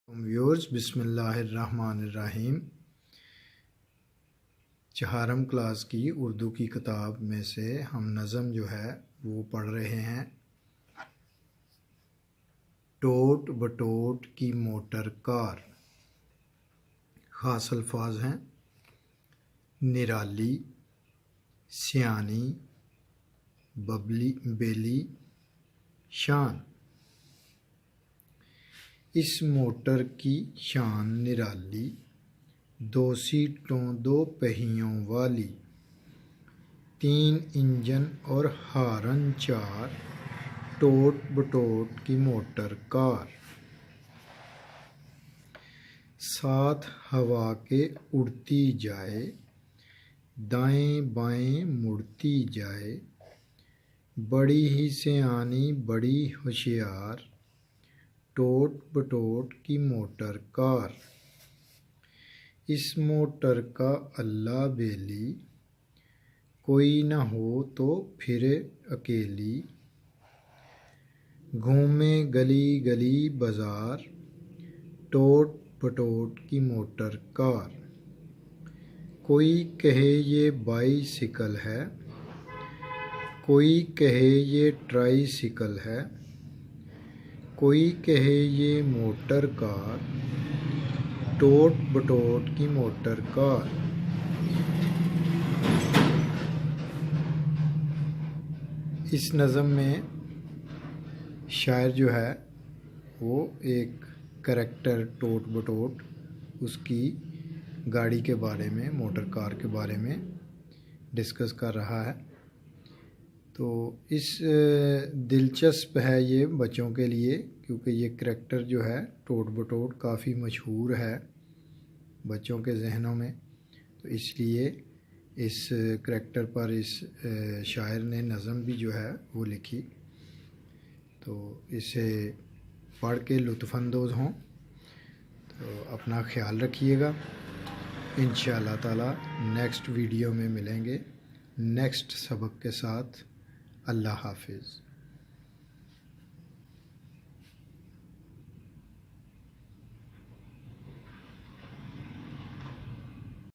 Viewers بسم اللہ الرحمن الرحیم۔ چہارم کلاس کی اردو کی کتاب میں سے ہم نظم جو ہے وہ پڑھ رہے ہیں۔ ٹوٹ بٹوٹ کی موٹر کار۔ خاص الفاظ ہیں: نرالی، سیانی، بیلی، شان۔ اس موٹر کی شان نرالی، دو سیٹوں دو پہیوں والی، تین انجن اور ہارن چار، ٹوٹ بٹوٹ کی موٹر کار۔ ساتھ ہوا کے اڑتی جائے، دائیں بائیں مڑتی جائے، بڑی ہی سیانی بڑی ہوشیار، ٹوٹ بٹوٹ کی موٹر کار۔ اس موٹر کا اللہ بیلی، کوئی نہ ہو تو پھرے اکیلی، گھومے گلی گلی بازار، ٹوٹ بٹوٹ کی موٹر کار۔ کوئی کہے یہ بائی سیکل ہے، کوئی کہے یہ ٹرائی سیکل ہے، کوئی کہے یہ موٹر کار، ٹوٹ بٹوٹ کی موٹر کار۔ اس نظم میں شاعر جو ہے وہ ایک کریکٹر ٹوٹ بٹوٹ، اس کی گاڑی کے بارے میں، موٹر کار کے بارے میں ڈسکس کر رہا ہے۔ تو اس دلچسپ ہے یہ بچوں کے لیے، کیونکہ یہ کریکٹر جو ہے ٹوٹ بٹوٹ کافی مشہور ہے بچوں کے ذہنوں میں، تو اس لیے اس کریکٹر پر اس شاعر نے نظم بھی جو ہے وہ لکھی۔ تو اسے پڑھ کے لطف اندوز ہوں۔ تو اپنا خیال رکھیے گا، انشاءاللہ تعالی نیکسٹ ویڈیو میں ملیں گے نیکسٹ سبق کے ساتھ۔ اللہ حافظ۔